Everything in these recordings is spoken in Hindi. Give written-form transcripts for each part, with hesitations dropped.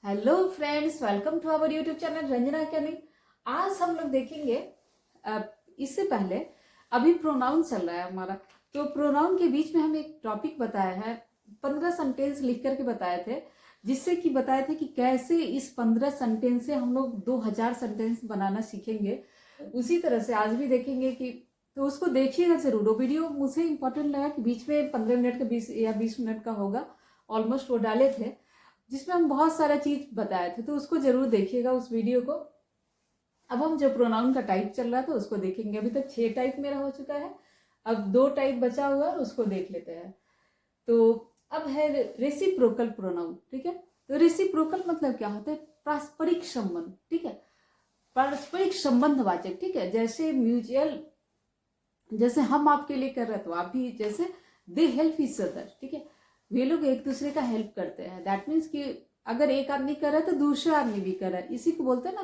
Hello friends, welcome to our YouTube channel Ranjana academy. आज हम लोग देखेंगे इससे पहले अभी प्रोनाउन चल रहा है हमारा, तो प्रोनाउन के बीच में हम एक टॉपिक बताया है। 15 सेंटेंस लिख करके बताए थे, जिससे कि बताए थे कि कैसे इस 15 सेंटेंस से हम लोग 2000 सेंटेंस बनाना सीखेंगे। उसी तरह से आज भी देखेंगे कि तो उसको देखिएगा जरूर। वो वीडियो मुझे इंपॉर्टेंट लगा कि बीच में 15 मिनट का 20 या 20 मिनट का होगा, ऑलमोस्ट वो डाले थे, जिसमें हम बहुत सारा चीज बताए थे, तो उसको जरूर देखिएगा उस वीडियो को। अब हम जो प्रोनाउन का टाइप चल रहा था उसको देखेंगे। अभी तक 6 टाइप मेरा हो चुका है, अब 2 टाइप बचा हुआ है, उसको देख लेते हैं। तो अब है रेसिप्रोकल प्रोनाउन। ठीक है, तो रेसिप्रोकल मतलब क्या होता है? पारस्परिक संबंध। ठीक है, पारस्परिक संबंधवाचक। ठीक है, जैसे म्यूचुअल, जैसे हम आपके लिए कर रहे हैं तो आप भी, जैसे दे हेल्प ईच अदर। ठीक है, वे लोग एक दूसरे का हेल्प करते हैं। दैट मीन्स कि अगर एक आदमी कर रहा है तो दूसरा आदमी भी कर रहा है। इसी को बोलते हैं ना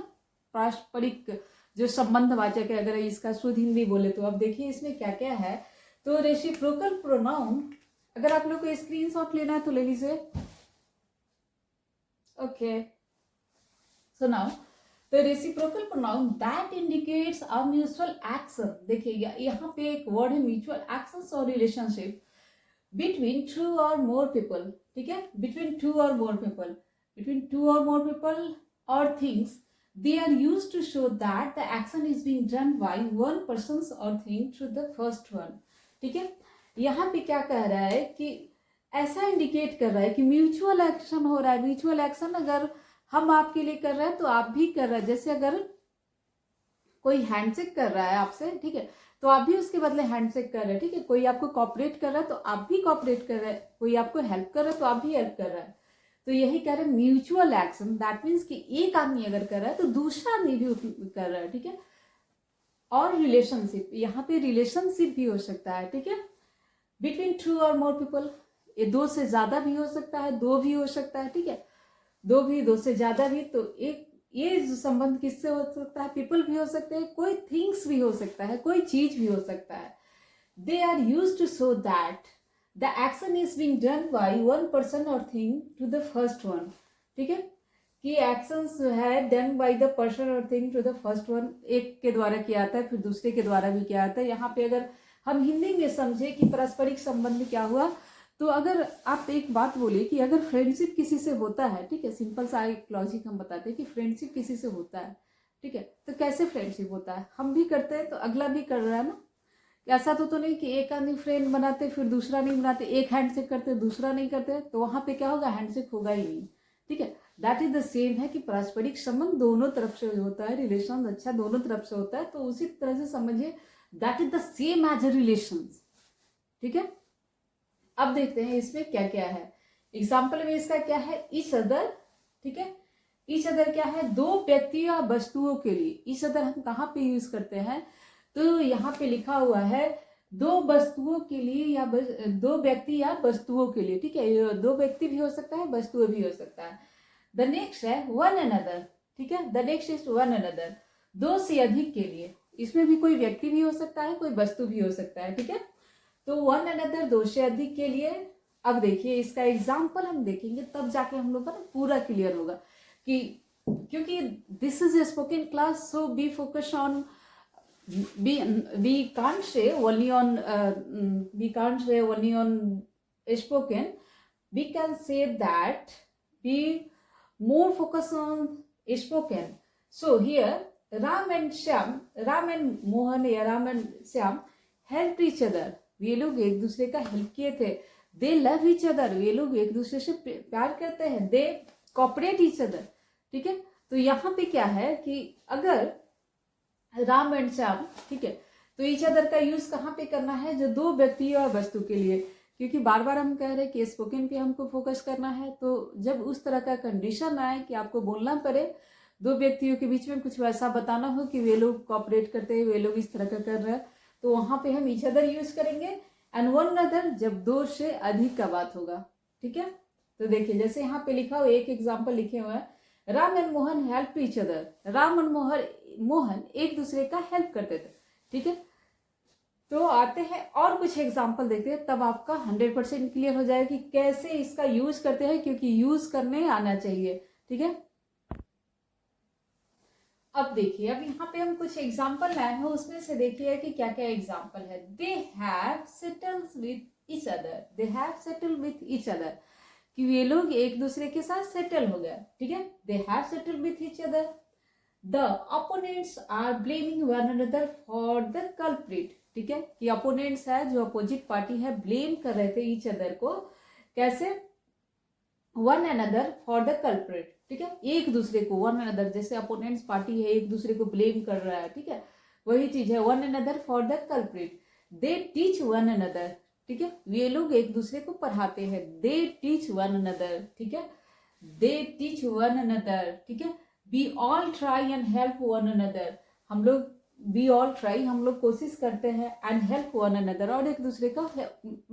पारस्परिक जो संबंधवाचक है। अगर इसका शुद्ध हिंदी बोले तो अब देखिए इसमें क्या क्या है। तो रेसिप्रोकल प्रोनाउन, अगर आप लोग को स्क्रीनशॉट लेना है तो ले लीजिए। ओके, सो नाउ तो reciprocal pronoun that indicates a mutual action. देखिए यहाँ पे एक वर्ड है म्यूचुअल एक्शन और relationship between two or more people. ठीक है, between two or more people, between two or more people or things, they are used to show that the action is being done by one person's or thing through the first one. ठीक है, यहाँ पे क्या कह रहा है कि ऐसा इंडिकेट कर रहा है कि म्यूचुअल एक्शन हो रहा है। म्यूचुअल एक्शन अगर हम आपके लिए कर रहे हैं तो आप भी कर रहे हैं। जैसे अगर कोई हैंडशेक कर रहा है आपसे, ठीक है, तो आप भी उसके बदले हैंडशेक कर रहे हैं। ठीक है, कोई आपको कॉपरेट कर रहा है तो आप भी कॉपरेट कर रहे हैं, कोई आपको हेल्प कर रहा है तो आप भी हेल्प कर रहा है। तो यही कह रहे हैं म्यूचुअल एक्शन। दैट मीन्स कि एक आदमी अगर कर रहा है तो दूसरा आदमी भी कर रहा है। ठीक है, और रिलेशनशिप, यहाँ पे रिलेशनशिप भी हो सकता है। ठीक है, बिटवीन टू और मोर पीपल, ये 2 से ज्यादा भी हो सकता है, 2 भी हो सकता है। ठीक है, 2 भी, 2 से ज्यादा भी। तो एक ये जो संबंध किससे हो सकता है? पीपल भी हो सकते हैं, कोई थिंग्स भी हो सकता है, कोई चीज भी हो सकता है। They are use to show that the action is being done by one person और thing to the first one. ठीक है, कि एक्शन है डन बाय द पर्सन और thing to the first one, एक के द्वारा किया जाता है फिर दूसरे के द्वारा भी किया जाता है। यहाँ पे अगर हम हिंदी में समझे कि पारस्परिक संबंध क्या हुआ, तो अगर आप एक बात बोले कि अगर फ्रेंडशिप किसी से होता है, ठीक है, सिंपल सा एक लॉजिक हम बताते हैं कि फ्रेंडशिप किसी से होता है, ठीक है, तो कैसे फ्रेंडशिप होता है? हम भी करते हैं तो अगला भी कर रहा है ना। ऐसा तो नहीं कि एक आदमी फ्रेंड बनाते फिर दूसरा नहीं बनाते, एक हैंडशेक करते दूसरा नहीं करते, तो वहां पे क्या होगा? हैंडशेक होगा ही नहीं। ठीक है, दैट इज द सेम है कि पारस्परिक संबंध दोनों तरफ से होता है, रिलेशन अच्छा दोनों तरफ से होता है। तो उसी तरह से समझिए that is the same as a relation. ठीक है, अब देखते हैं इसमें क्या क्या है। एग्जाम्पल में इसका क्या है? Each other. ठीक है, ईच अदर क्या है? 2 व्यक्ति या वस्तुओं के लिए। ईच अदर हम कहाँ पे यूज करते हैं? तो यहाँ पे लिखा हुआ है 2 वस्तुओं के लिए या 2 व्यक्ति या वस्तुओं के लिए। ठीक है, 2 व्यक्ति भी हो सकता है, वस्तुएं भी हो सकता है। द नेक्स्ट है वन अनदर। ठीक है, the next is one another, 2 से अधिक के लिए। इसमें भी कोई व्यक्ति भी हो सकता है, कोई वस्तु भी हो सकता है। ठीक है, तो वन अनदर 2 से अधिक के लिए। अब देखिए इसका एग्जाम्पल हम देखेंगे, तब जाके हम लोग का ना पूरा क्लियर होगा कि, क्योंकि this is a spoken class, so B focus on, we can't say only on we can't say only on spoken. We can say that we more focus on spoken. So here Ram and Shyam, Ram and Mohan या Ram and Shyam helped each other. ये लोग एक दूसरे का हेल्प किए थे। दे लव ईच अदर, ये लोग एक दूसरे से प्यार करते हैं। दे कॉपरेट ईच अदर। ठीक है, तो यहाँ पे क्या है कि अगर राम एंड श्याम, ठीक है, तो ईच अदर का यूज कहाँ पे करना है? जो 2 व्यक्ति और वस्तु के लिए। क्योंकि बार बार हम कह रहे हैं कि स्पोकन पे हमको फोकस करना है, तो जब उस तरह का कंडीशन आए कि आपको बोलना पड़े, 2 व्यक्तियों के बीच में कुछ वैसा बताना हो कि वे लोग कॉपरेट करते हैं, वे लोग इस तरह का कर रहे हैं, तो वहां पे हम ईच अदर यूज करेंगे। एंड वन अदर जब 2 से अधिक का बात होगा। ठीक है, तो देखिए जैसे यहाँ पे लिखा हुआ, एक एग्जाम्पल लिखे हुए हैं, Ram and Mohan help each other. Ram और मोहन एक दूसरे का हेल्प करते थे। ठीक है, तो आते हैं और कुछ एग्जाम्पल देखते हैं, तब आपका 100% क्लियर हो जाएगा कि कैसे इसका यूज करते हैं, क्योंकि यूज करने आना चाहिए। ठीक है। अब देखिए, अब यहाँ पे हम कुछ एग्जाम्पल लाए हैं, उसमें से देखिए कि क्या क्या एग्जाम्पल है। They have settled with each other, they have settled with each other, कि ये लोग एक दूसरे के साथ सेटल हो गए, ठीक है। They have settled with each other. The opponents are blaming one another for the culprit, ठीक है, कि अपोनेंट्स है, जो अपोजिट पार्टी है, ब्लेम कर रहे थे ईच अदर को, कैसे, one another for the culprit, ठीक है, एक दूसरे को, वन अनदर, जैसे अपोनेंट्स पार्टी है एक दूसरे को ब्लेम कर रहा है, ठीक है, वही चीज है, one another for the culprit. They teach one another, ठीक है, ये लोग एक दूसरे को पढ़ाते हैं, दे टीच वन अनदर, ठीक है, दे टीच वन अनदर, ठीक है। We all try and help one another, हम लोग, वी ऑल ट्राई, हम लोग कोशिश करते हैं, एंड हेल्प वन अनदर, और एक दूसरे का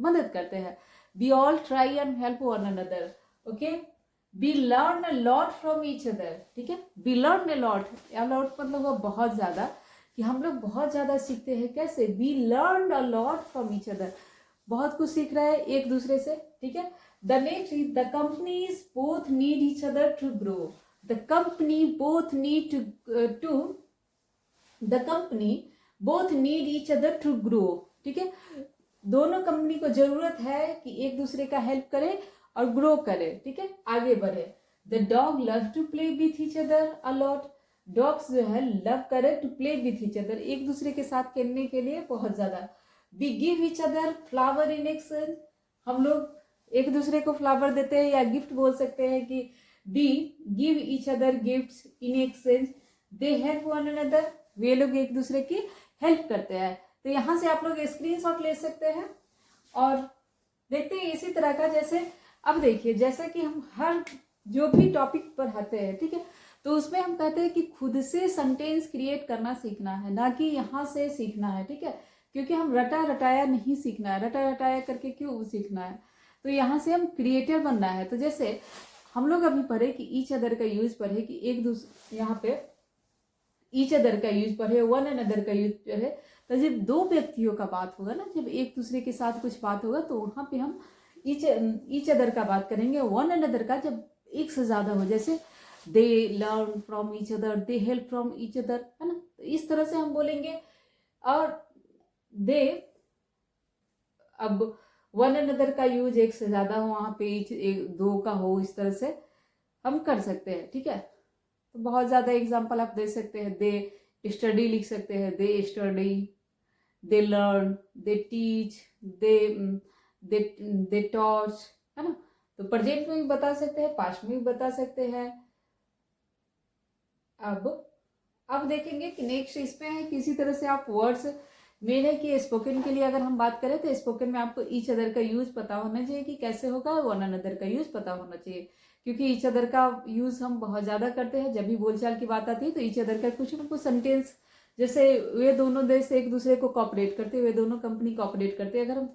मदद करते हैं, we all try and help one another, okay. We learn a lot from each other, ठीक है, we learn a lot, lot मतलब वो बहुत ज्यादा, कि हम लोग बहुत ज्यादा सीखते हैं, कैसे, we learn a lot from each other, बहुत कुछ सीख रहा है एक दूसरे से, ठीक है। The next is the companies both need each other to grow, the company both need to the company both need each other to grow, ठीक है, दोनों कंपनी को जरूरत है कि एक दूसरे का हेल्प करे और ग्रो करे, ठीक है, आगे बढ़े। The dog love to play with each other a lot, dogs जो है लव करे to play with each other, एक दूसरे के साथ खेलने के लिए बहुत ज्यादा। We give each other flower in exchange, हम लोग एक दूसरे को फ्लावर देते हैं, या गिफ्ट बोल सकते हैं कि we give each other gifts in exchange. They help one another, वे लोग एक दूसरे की हेल्प करते हैं। तो यहाँ से आप लोग स्क्रीनशॉट ले सकते हैं और देखते हैं इसी तरह का। जैसे अब देखिए, जैसा कि हम हर जो भी टॉपिक पढ़ाते हैं, ठीक है, तो उसमें हम कहते हैं कि खुद से सेंटेंस क्रिएट करना सीखना है, ना कि यहाँ से सीखना है, ठीक है, क्योंकि हम रटा रटाया नहीं सीखना है, रटा रटाया करके क्यों सीखना है, तो यहाँ से हम क्रिएटिव बनना है। तो जैसे हम लोग अभी पढ़े कि ईच अदर का यूज पढ़े, कि एक दूसरे, यहाँ पे ईच अदर का यूज पढ़े, वन अनदर का यूज पढ़े, तो जब दो व्यक्तियों का बात होगा ना, जब एक दूसरे के साथ कुछ बात होगा, तो वहां पे हम ईच अदर का बात करेंगे। वन अनदर का जब एक से ज्यादा हो, जैसे they learn from each other, they help from each other, है ना, तो इस तरह से हम बोलेंगे। और दे, अब वन अनदर का यूज एक से ज्यादा हो, वहां पे ईच दो का हो, इस तरह से हम कर सकते हैं, ठीक है। तो बहुत ज्यादा एग्जाम्पल आप दे सकते हैं। दे स्टडी लिख सकते हैं, they study, they learn, they teach, they they they torch, है ना। तो प्रेजेंट में भी बता सकते हैं, पास्ट में भी बता सकते हैं। अब देखेंगे कि नेक्स्ट इसमें है, किसी तरह से आप वर्ड्स, मेन है कि स्पोकन के लिए अगर हम बात करें तो स्पोकन में आपको ईच अदर का यूज पता होना चाहिए कि कैसे होगा, वन अनदर का यूज पता होना चाहिए, क्योंकि ईच अदर का यूज हम बहुत ज्यादा करते हैं। जब भी बोलचाल की बात आती है तो ईच अदर का कुछ ना कुछ सेंटेंस, जैसे वे दोनों देश एक दूसरे को कॉपरेट करते हैं, वे दोनों कंपनी कॉपरेट करते हैं, अगर हम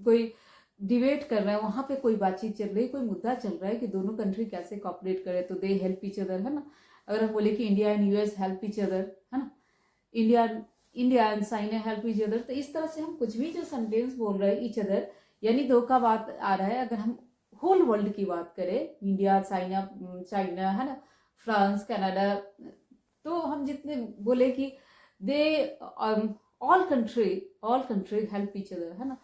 कोई डिबेट कर रहे हैं, वहां पे कोई बातचीत चल रही है, कोई मुद्दा चल रहा है कि दोनों कंट्री कैसे कॉपरेट करे, तो दे हेल्प ईच अदर, है ना। अगर हम बोले कि India and US help each other, है ना, India and China help each other, तो इस तरह से हम कुछ भी जो सेंटेंस बोल रहे हैं ईच अदर, यानी दो का बात आ रहा है। अगर हम होल वर्ल्ड की बात करें, इंडिया, चाइना, है ना, फ्रांस, कनाडा, तो हम जितने बोले कि they all country help each other, है ना,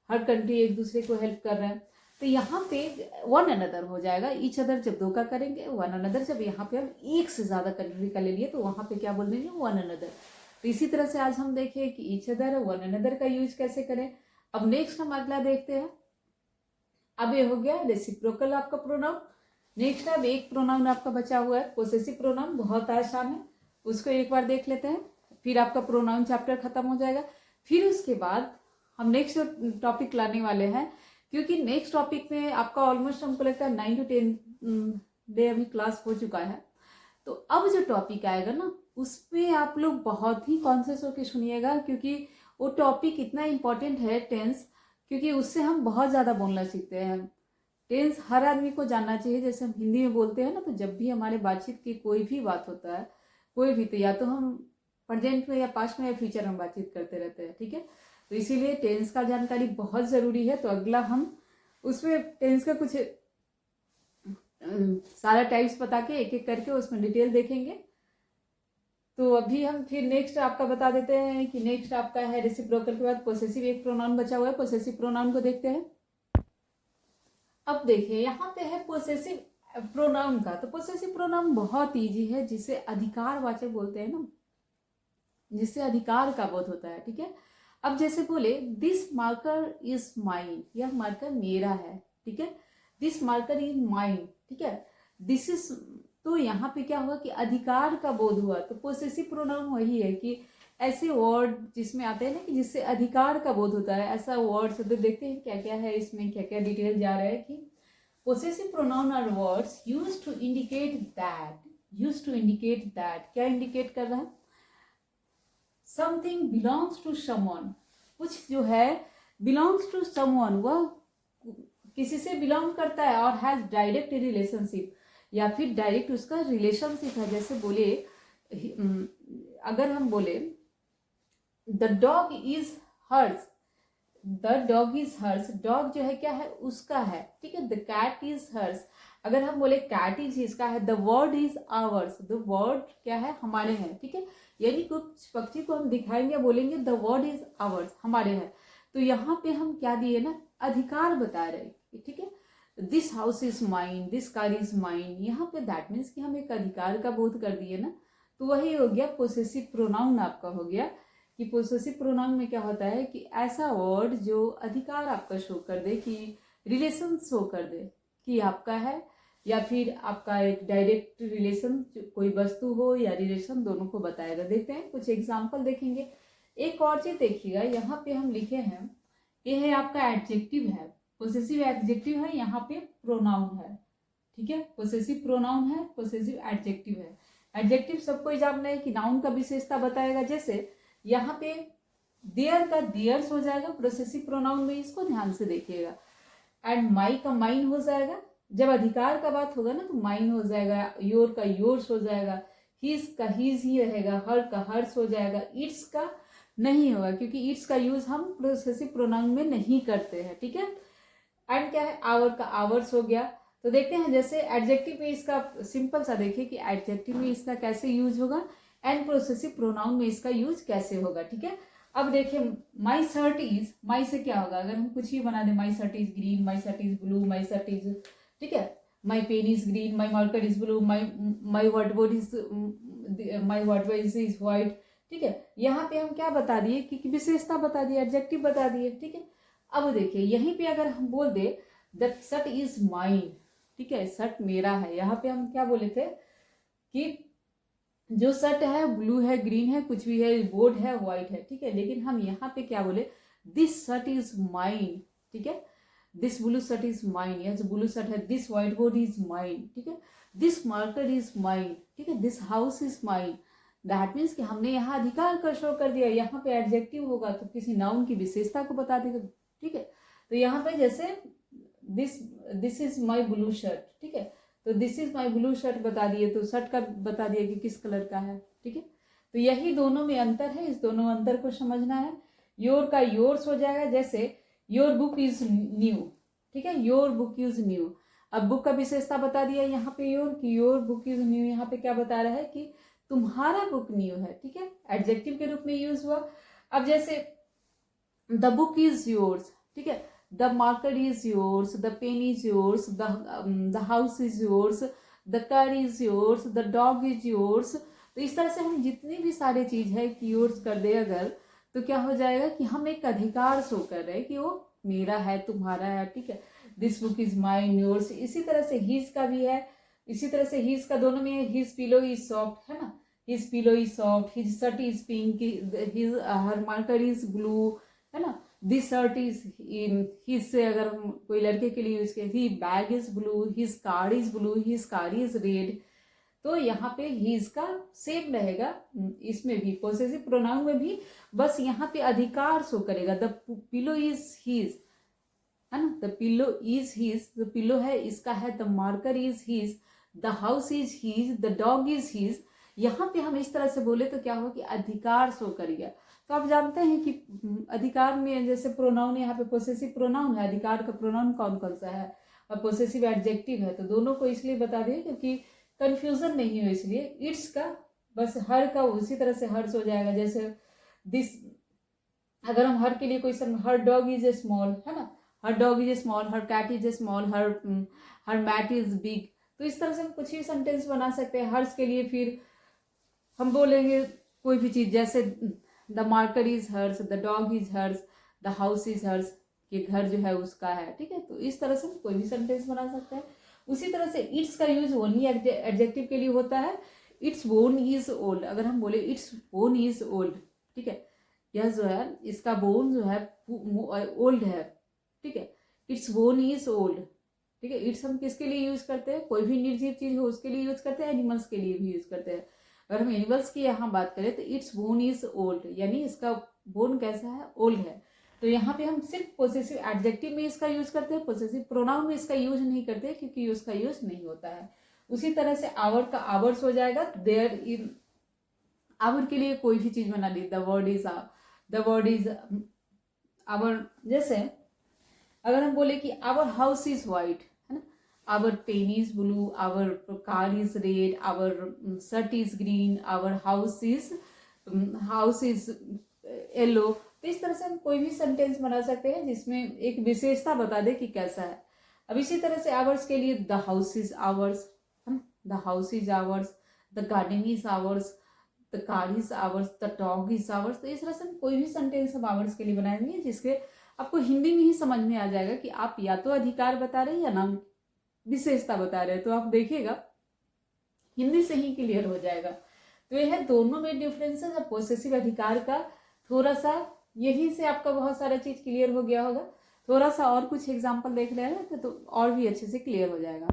हर कंट्री एक दूसरे को हेल्प कर रहे हैं, तो यहाँ पे वन अनदर हो जाएगा। ईच अदर जब दो का करेंगे, वन अनदर जब यहाँ पे हम एक से ज्यादा कंट्री का ले लिए, तो वहां पे क्या बोल देंगे, वन अनदर। तो इसी तरह से आज हम देखें कि ईच अदर, वन अनदर का यूज कैसे करें। अब नेक्स्ट हम अगला देखते हैं। अब ये हो गया रेसिप्रोकल आपका प्रोनाउन। नेक्स्ट अब एक प्रोनाउन आपका बचा हुआ है, पोसेसिव प्रोनाउन, बहुत आसान है, उसको एक बार देख लेते हैं, फिर आपका प्रोनाउन चैप्टर खत्म हो जाएगा। फिर उसके बाद हम नेक्स्ट टॉपिक लाने वाले हैं, क्योंकि नेक्स्ट टॉपिक में आपका ऑलमोस्ट हमको लगता है 9 to 10 डे अभी क्लास हो चुका है। तो अब जो टॉपिक आएगा ना, उसमें आप लोग बहुत ही कॉन्शियस होकर सुनिएगा, क्योंकि वो टॉपिक इतना इम्पोर्टेंट है, टेंस, क्योंकि उससे हम बहुत ज़्यादा बोलना सीखते हैं। टेंस हर आदमी को जानना चाहिए। जैसे हम हिंदी में बोलते हैं ना, तो जब भी हमारे बातचीत की कोई भी बात होता है, कोई भी, तो या तो हम प्रेजेंट में या पास्ट में या फ्यूचर में बातचीत करते रहते हैं, ठीक है। तो इसीलिए टेंस का जानकारी बहुत ज़रूरी है। तो अगला हम उसमें टेंस का कुछ सारा टाइप्स बता के एक एक करके उसमें डिटेल देखेंगे। तो अभी हम फिर नेक्स्ट आपका बता देते हैं कि नेक्स्ट आपका है रेसिप्रोकल के बाद पोसेसिव एक प्रोनाउन बचा हुआ है, पोसेसिव प्रोनाउन को देखते हैं। अब देखिए यहाँ पे है पोसेसिव प्रोनाउन का। तो पोसेसिव प्रोनाउन बहुत इजी है, जिसे अधिकारवाचक बोलते हैं ना, जिससे अधिकार का बोध होता है। ठीक है, अब जैसे बोले दिस मार्कर इज माइन, यह मार्कर मेरा है। ठीक है, दिस मार्कर इज माइन। ठीक है, दिस इज, तो यहाँ पे क्या हुआ कि अधिकार का बोध हुआ। तो पोसेसिव प्रोनाउन वही है कि ऐसे वर्ड जिसमें आते हैं ना कि जिससे अधिकार का बोध होता है, ऐसा वर्ड। तो देखते हैं क्या क्या है इसमें, क्या क्या डिटेल जा रहा है कि possessive pronoun are words used to indicate that, used to indicate that, क्या इंडिकेट कर रहा है, समथिंग बिलोंग्स टू समवन, कुछ जो है बिलोंग्स टू समवन, वह किसी से बिलोंग करता है, और हैज डायरेक्ट रिलेशनशिप, या फिर डायरेक्ट उसका रिलेशनशिप है। जैसे बोले, अगर हम बोले the dog is hers, the dog is hers, dog जो है क्या है, उसका है। ठीक है, द कैट इज हर्स, अगर हम बोले कैट इज इसका है, the word is ours, the word क्या है, हमारे हैं। ठीक है, यानी कुछ पक्षी को हम दिखाएंगे, बोलेंगे द वर्ड इज आवर्स, हमारे हैं। तो यहाँ पे हम क्या दिए ना, अधिकार बता रहे। ठीक है, this house is mine, this car is mine, यहाँ पे दैट मीन्स कि हम एक अधिकार का बोध कर दिए ना। तो वही हो गया पोसेसिव प्रोनाउन आपका हो गया। कि पोसेसिव प्रोनाउन में क्या होता है कि ऐसा वर्ड जो अधिकार आपका शो कर दे, कि रिलेशन शो कर दे कि आपका है, या फिर आपका एक डायरेक्ट रिलेशन, कोई वस्तु हो या रिलेशन, दोनों को बताएगा। देखते हैं कुछ एग्जाम्पल देखेंगे। एक और चीज देखिएगा, यहाँ पे हम लिखे हैं, ये है आपका एडजेक्टिव है, पोसेसिव एडजेक्टिव है, यहाँ पे प्रोनाउन है। ठीक है, पोसेसिव प्रोनाउन है, पोसेसिव एडजेक्टिव है। एडजेक्टिव सबको जानना है कि नाउन का विशेषता बताएगा। जैसे यहाँ पे देयर का देयर्स हो जाएगा पोसेसिव प्रोनाउन में, इसको ध्यान से देखिएगा। एंड माई का माइन हो जाएगा, जब अधिकार का बात होगा ना तो माइन हो जाएगा। योर का योर्स हो जाएगा, हिज का हिज ही रहेगा, हर का हर्स हो जाएगा। इट्स का नहीं होगा, क्योंकि इट्स का यूज हम पोसेसिव प्रोनाउन में नहीं करते हैं। ठीक है, एंड क्या है, आवर का आवर्स हो गया। तो देखते हैं जैसे एडजेक्टिव में इसका सिंपल सा देखिए कि एडजेक्टिव में इसका कैसे यूज होगा, एंड पोसेसिव प्रोनाउन में इसका यूज कैसे होगा। ठीक है, अब देखिए माई शर्ट इज, माई से क्या होगा, अगर हम कुछ ही बना दे, my shirt is green, my shirt is blue, my shirt is, ठीक है, my pen is green, my marker is blue, my whiteboard is white. ठीक है, यहाँ पे हम क्या बता दिए कि विशेषता बता दिए, एडजेक्टिव बता दिए। ठीक है, अब देखिए यहीं पे अगर हम बोल दे दैट शर्ट इज माइन, ठीक है, शर्ट मेरा है, यहाँ पे हम क्या बोले थे कि जो शर्ट है ब्लू है, ग्रीन है, कुछ भी है, बोर्ड है, व्हाइट है। ठीक है, लेकिन हम यहाँ पे क्या बोले, दिस शर्ट इज माइन। ठीक है, this blue shirt is mine, यह जो ब्लू शर्ट है, this white board is mine. ठीक है, दिस मार्कर इज माइन। ठीक है, this house is mine. That means कि हमने यहाँ अधिकार का शो कर दिया। यहाँ पे एडजेक्टिव होगा तो किसी नाउन की विशेषता को बता देगा। ठीक है, तो यहाँ पे जैसे this is my blue shirt, ठीक है, तो this is my blue shirt बता दिए, तो शर्ट का बता दिया कि किस कलर का है। ठीक है, तो यही दोनों में अंतर है, इस दोनों अंतर को समझना है। योर का योर्स हो जाएगा, जैसे योर बुक इज न्यू। ठीक है, योर बुक इज न्यू। अब बुक का विशेषता बता दिया यहाँ पे योर, कि योर बुक इज न्यू, यहाँ पे क्या बता रहा है कि तुम्हारा बुक न्यू है। ठीक है, एडजेक्टिव के रूप में यूज हुआ। अब जैसे द बुक इज योर्स, ठीक है, the marker is yours, the pen is yours, the house is yours, the car is yours, the dog is yours. तो इस तरह से हम जितनी भी सारी चीज है कि योर्स कर दे अगर, तो क्या हो जाएगा कि हम एक अधिकार शो कर रहे हैं कि वो मेरा है, तुम्हारा है। ठीक है, this book is mine, yours. इसी तरह से हिज का भी है, इसी तरह से हिज का दोनों में है, हिज पिलो इज सॉफ्ट, है ना, his pillow is soft, his shirt is pink, his her marker is blue, है ना, this shirt is in, his से अगर हम कोई लड़के के लिए यूज करें, he bag is blue, his car is blue, his car is red. तो यहाँ पे हिज का सेम रहेगा, इसमें भी पोसेसिव प्रोनाउन में भी, बस यहाँ पे अधिकार शो करेगा। द पिलो इज हिज, है ना, the pillow is his, the pillow है इसका है, the marker is his, the house is his, the dog is his. यहाँ पे हम इस तरह से बोले तो क्या हो कि अधिकार शो कर गया। तो आप जानते हैं कि अधिकार में जैसे प्रोनाउन, यहाँ पे पोसेसिव प्रोनाउन है, अधिकार का प्रोनाउन कौन कौन सा है, और पोसेसिव एडजेक्टिव है, तो दोनों को इसलिए बता दिए क्योंकि कंफ्यूजन नहीं हो, इसलिए इट्स का बस हर का उसी तरह से हर्स हो जाएगा। जैसे दिस, अगर हम हर के लिए कोई her dog is a small, है ना, her dog is a small, her cat is a small, her mat is big, तो इस तरह से हम कुछ भी सेंटेंस बना सकते हैं हर्स के लिए। फिर हम बोलेंगे कोई भी चीज, जैसे the marker is hers, the dog is hers, the house is hers, ये घर जो है उसका है, ठीक है। तो इस तरह से हम कोई भी सेंटेंस बना सकते हैं। उसी तरह से इट्स का यूज ओनली एडजेक्टिव के लिए होता है। इट्स बोन इज ओल्ड, अगर हम बोले इट्स बोन इज ओल्ड, ठीक है, यह जो है इसका बोन जो है ओल्ड है, ठीक है, इट्स बोन इज ओल्ड, ठीक है। इट्स हम किसके लिए यूज करते हैं, कोई भी निर्जीव चीज हो उसके लिए यूज करते हैं, एनिमल्स के लिए भी यूज करते हैं। अगर हम एनिमल्स की यहाँ बात करें तो इट्स बोन इज ओल्ड, यानी इसका बोन कैसा है, ओल्ड है। तो यहाँ पे हम सिर्फ पोसेसिव एडजेक्टिव में इसका यूज करते हैं, पोसेसिव प्रोनाउन में इसका यूज नहीं करते क्योंकि उसका यूज नहीं होता है। उसी तरह से आवर का आवर्स हो जाएगा, देयर इन, आवर के लिए कोई भी चीज बना ली, द वर्ड इज आवर। जैसे अगर हम बोले कि आवर हाउस इज वाइट, है ना, our pen is blue, our car is red, our shirt is green, our house is yellow. तो इस तरह से हम कोई भी सेंटेंस बना सकते हैं जिसमें एक विशेषता बता दे कि कैसा है। अब इसी तरह से आवर्स के लिए द हाउस इज आवर्स, है ना, the house is ours, the garden is ours, the car is hours, the dog is hours. तो इस तरह से हम कोई भी सेंटेंस हम आवर्स के लिए बनाएंगे जिसके आपको हिंदी में ही समझ में आ जाएगा कि आप या तो अधिकार बता रहे हैं या नाम विशेषता बता रहे हैं। तो आप देखिएगा हिंदी से ही क्लियर हो जाएगा। तो यह दोनों में डिफरेंस है। पोसेसिव अधिकार का थोड़ा सा यही से आपका बहुत सारा चीज क्लियर हो गया होगा। थोड़ा सा और कुछ एग्जाम्पल देख लेना तो और भी अच्छे से क्लियर हो जाएगा।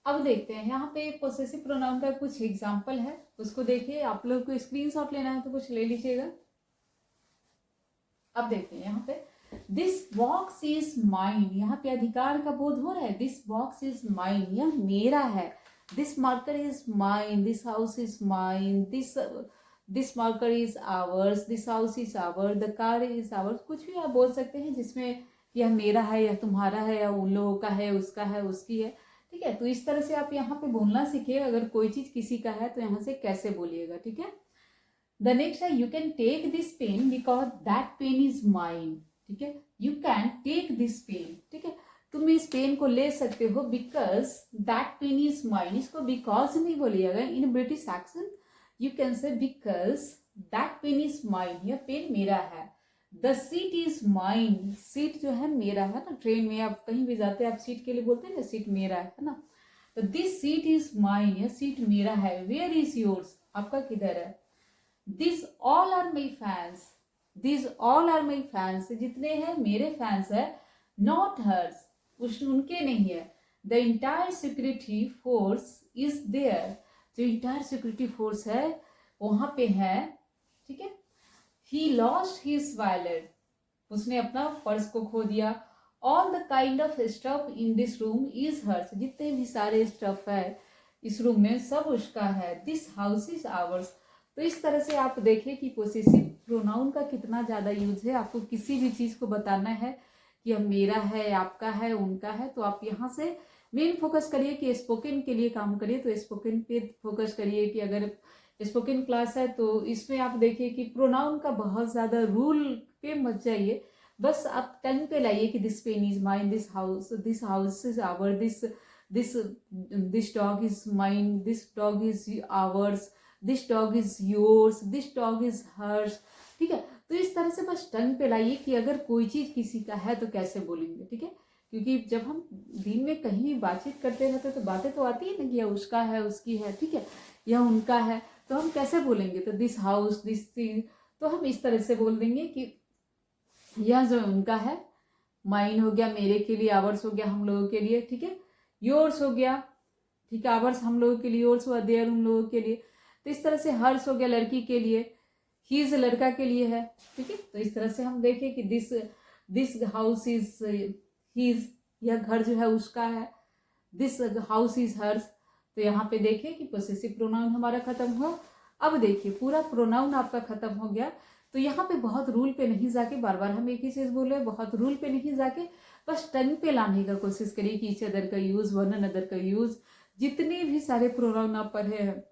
अब देखते हैं यहाँ पे पोसेसिव प्रोनाउन का कुछ एग्जाम्पल है, उसको देखिए। आप लोग को स्क्रीनशॉट लेना है तो कुछ ले लीजिएगा। अब देखते हैं यहाँ पे दिस बॉक्स इज माइन, यहाँ पे अधिकार का बोध हो रहा है। दिस बॉक्स इज माइन, यह मेरा है। This marker is mine, this house is mine, this marker is ours, this house is our, the car is ours. कुछ भी आप बोल सकते हैं जिसमें यह मेरा है या तुम्हारा है या उन लोगों का है, उसका है, उसकी है, ठीक है। तो इस तरह से आप यहाँ पे बोलना सीखिए। अगर कोई चीज किसी का है तो यहाँ से कैसे बोलिएगा, ठीक है। द नेक्स्ट है you can take this pen because that pen is mine, ठीक है। You can take this pen, ठीक है, तुम इस पेन को ले सकते हो because that pen is mine. इसको बिकॉज नहीं बोलिएगा। In British accent you can say because that pen is mine, यह पेन मेरा है। The seat is mine, seat जो है मेरा है ना। ट्रेन में आप कहीं भी जाते हैं आप सीट के लिए बोलते हैं ना, सीट मेरा है ना। तो दिस सीट इज माइन, यह सीट मेरा है। वेयर इज योर्स, आपका किधर है। This all are my fans, this all are my fans, जितने हैं मेरे फैंस है। नॉट हर्स, उनके नहीं है। The entire security force is there, जो इंटायर सिक्योरिटी फोर्स है वहां पे है, ठीक है। ही लॉस्ट हिज वॉलेट, उसने अपना पर्स को खो दिया। All the kind of stuff in this room is hers, जितने भी सारे स्टफ है इस रूम में सब उसका है। This house is ours. तो इस तरह से आप देखिए कि पोसेसिव प्रोनाउन का कितना ज़्यादा यूज है। आपको किसी भी चीज़ को बताना है कि अब मेरा है, आपका है, उनका है, तो आप यहाँ से मेन फोकस करिए कि स्पोकन के लिए काम करिए। तो स्पोकन पे फोकस करिए कि अगर स्पोकन क्लास है तो इसमें आप देखिए कि प्रोनाउन का बहुत ज़्यादा रूल पे मत जाइए। बस आप टंग पे लाइए कि this pen is mine, this house is our, this dog is mine, this dog is ours, this dog is yours, this dog is hers, ठीक है। तो इस तरह से बस टंग पे लाइए कि अगर कोई चीज किसी का है तो कैसे बोलेंगे, ठीक है। क्योंकि जब हम दिन में कहीं भी बातचीत करते रहते तो बातें तो आती है ना कि यह उसका है, उसकी है, ठीक है, यह उनका है, तो हम कैसे बोलेंगे। तो दिस हाउस, दिस थिंग, तो हम इस तरह से बोल देंगे कि यह जो उनका है, माइन हो गया मेरे के लिए, आवर्स हो गया हम लोगों के लिए, ठीक है, योर्स हो गया, ठीक है, आवर्स हम लोगों के लिए, योर्स हुआ देयर उन लोगों के लिए। तो इस तरह से हर्स हो गया लड़की के लिए, हीज लड़का के लिए है, ठीक है। तो इस तरह से हम देखें कि दिस हाउस इज हीज, यह घर जो है उसका है। This house is hers. तो यहाँ पे देखिए कि पोसेसिव प्रोनाउन हमारा खत्म हुआ। अब देखिए पूरा प्रोनाउन आपका खत्म हो गया। तो यहाँ पे बहुत रूल पे नहीं जाके, बार बार हम एक ही चीज बोल रहे हैं, बहुत रूल पे नहीं जाके बस टंग पे लाने का कोशिश करिए कि ईच अदर का यूज़, वन अनदर का यूज़, जितने भी सारे प्रोनाउन आप पढ़े हैं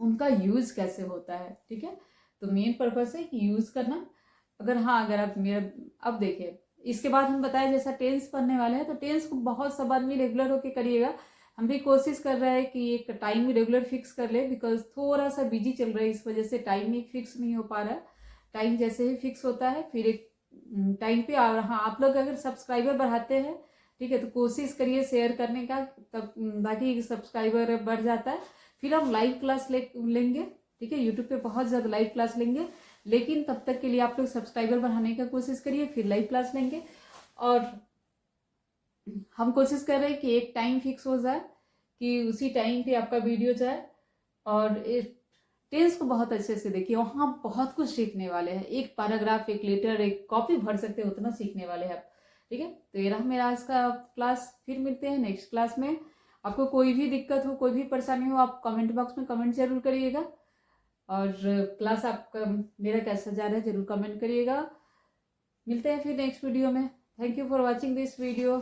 उनका यूज़ कैसे होता है, ठीक है। तो मेन पर्पस है कि यूज़ करना। अगर आप मेरा अब देखिए, इसके बाद हम बताएं जैसा टेंस पढ़ने वाले हैं, तो टेंस को बहुत सब आदमी रेगुलर होके करिएगा। हम भी कोशिश कर रहे हैं कि एक टाइम रेगुलर फिक्स कर ले, बिकॉज थोड़ा सा बिजी चल रहा है, इस वजह से टाइम ही फिक्स नहीं हो पा रहा है। टाइम जैसे ही फिक्स होता है फिर एक टाइम पे हाँ, आप लोग अगर सब्सक्राइबर बढ़ाते हैं, ठीक है, तो कोशिश करिए शेयर करने का, तब ताकि सब्सक्राइबर बढ़ जाता है। फिर हम लाइव क्लास लेंगे, ठीक है, यूट्यूब पे बहुत ज़्यादा लाइव क्लास लेंगे, लेकिन तब तक के लिए आप लोग सब्सक्राइबर बढ़ाने का कोशिश करिए, फिर लाइव क्लास लेंगे। और हम कोशिश कर रहे हैं कि एक टाइम फिक्स हो जाए कि उसी टाइम पे आपका वीडियो जाए। और टेंस को बहुत अच्छे से देखिए, वहाँ बहुत कुछ सीखने वाले हैं। एक पैराग्राफ, एक लेटर, एक कॉपी भर सकते हैं, उतना सीखने वाले हैं आप, ठीक है। तो ये रहा मेरा आज का क्लास। फिर मिलते हैं नेक्स्ट क्लास में। आपको कोई भी दिक्कत हो, कोई भी परेशानी हो, आप कमेंट बॉक्स में कमेंट जरूर करिएगा। और क्लास आपका मेरा कैसा जा रहा है जरूर कमेंट करिएगा। मिलते हैं फिर नेक्स्ट वीडियो में। Thank you for watching this video.